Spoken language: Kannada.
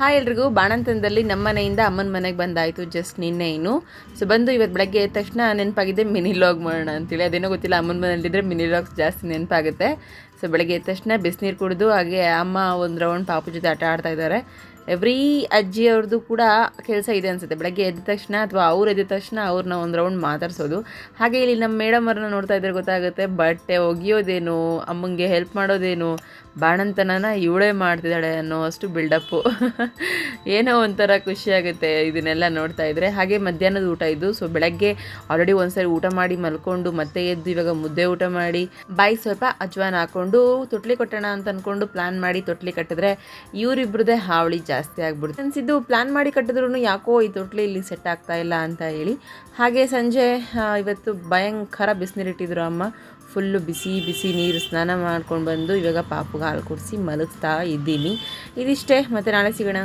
ಹಾಯ್ ಎಲ್ರಿಗೂ ಬಾಣಂತನದಲ್ಲಿ ನಮ್ಮ ಮನೆಯಿಂದ ಅಮ್ಮನ ಮನೆಗೆ ಬಂದಾಯಿತು ಜಸ್ಟ್ ನಿನ್ನೆ ಇನ್ನು ಸೊ ಬಂದು ಇವತ್ತು ಬೆಳಗ್ಗೆ ಎದ್ದ ತಕ್ಷಣ ನೆನಪಾಗಿದೆ ಮಿನಿ ಲಾಗ್ ಮಾಡೋಣ ಅಂತೇಳಿ. ಅದೇನೋ ಗೊತ್ತಿಲ್ಲ, ಅಮ್ಮನ ಮನೇಲಿದ್ದರೆ ಮಿನಿ ಲಾಗ್ಸ್ ಜಾಸ್ತಿ ನೆನಪಾಗುತ್ತೆ. ಸೊ ಬೆಳಗ್ಗೆ ಎದ್ದ ತಕ್ಷಣ ಬಿಸಿನೀರು ಕುಡಿದು ಹಾಗೆ ಅಮ್ಮ ಒಂದು ರೌಂಡ್ ಪಾಪು ಜೊತೆ ಆಟ ಆಡ್ತಾ ಇದ್ದಾರೆ. ಎವ್ರಿ ಅಜ್ಜಿಯವ್ರದ್ದು ಕೂಡ ಕೆಲಸ ಇದೆ ಅನಿಸುತ್ತೆ, ಬೆಳಗ್ಗೆ ಎದ್ದ ತಕ್ಷಣ ಅಥವಾ ಅವ್ರು ಎದ್ದ ತಕ್ಷಣ ಅವ್ರನ್ನ ಒಂದು ರೌಂಡ್ ಮಾತಾಡ್ಸೋದು. ಹಾಗೆ ಇಲ್ಲಿ ನಮ್ಮ ಮೇಡಮ್ ಅವ್ರನ್ನ ನೋಡ್ತಾ ಇದ್ರೆ ಗೊತ್ತಾಗುತ್ತೆ, ಬಟ್ಟೆ ಒಗೆಯೋದೇನು, ಅಮ್ಮಂಗೆ ಹೆಲ್ಪ್ ಮಾಡೋದೇನು, ಬಾಣಂತನನ ಇವಳೇ ಮಾಡ್ತಿದ್ದಾಳೆ ಅನ್ನೋ ಅಷ್ಟು ಬಿಲ್ಡಪ್ಪು. ಏನೋ ಒಂಥರ ಖುಷಿಯಾಗುತ್ತೆ ಇದನ್ನೆಲ್ಲ ನೋಡ್ತಾ ಇದ್ದರೆ. ಹಾಗೆ ಮಧ್ಯಾಹ್ನದ ಊಟ ಇದ್ದು, ಸೊ ಬೆಳಗ್ಗೆ ಆಲ್ರೆಡಿ ಒಂದ್ಸರಿ ಊಟ ಮಾಡಿ ಮಲ್ಕೊಂಡು ಮತ್ತೆ ಎದ್ದು ಇವಾಗ ಮುದ್ದೆ ಊಟ ಮಾಡಿ ಬಾಯಿ ಸ್ವಲ್ಪ ಅಜ್ವಾನ್ ಹಾಕ್ಕೊಂಡು ತೊಟ್ಲಿ ಕಟ್ಟೋಣ ಅಂತ ಅಂದ್ಕೊಂಡು ಪ್ಲ್ಯಾನ್ ಮಾಡಿ ತೊಟ್ಲಿ ಕಟ್ಟಿದ್ರೆ ಇವರಿಬ್ರದ್ದೇ ಹಾವಳಿ ಜಾಸ್ತಿ ಆಗ್ಬಿಡುತ್ತೆ ಅನಿಸಿದ್ದು. ಪ್ಲ್ಯಾನ್ ಮಾಡಿ ಕಟ್ಟಿದ್ರು ಯಾಕೋ ಈ ತೊಟ್ಲಿ ಇಲ್ಲಿ ಸೆಟ್ ಆಗ್ತಾ ಇಲ್ಲ ಅಂತ ಹೇಳಿ ಹಾಗೆ ಸಂಜೆ ಇವತ್ತು ಭಯಂಕರ ಬಿಸಿನೀರಿಟ್ಟಿದ್ರು ಅಮ್ಮ. ಫುಲ್ಲು ಬಿಸಿ ಬಿಸಿ ನೀರು ಸ್ನಾನ ಮಾಡ್ಕೊಂಡು ಬಂದು ಇವಾಗ ಪಾಪುಗೆ ಹಾಲು ಕುಡಿಸಿ ಮಲಗಿಸ್ತಾ ಇದ್ದೀನಿ. ಇದಿಷ್ಟೇ, ಮತ್ತು ನಾಳೆ ಸಿಗೋಣ.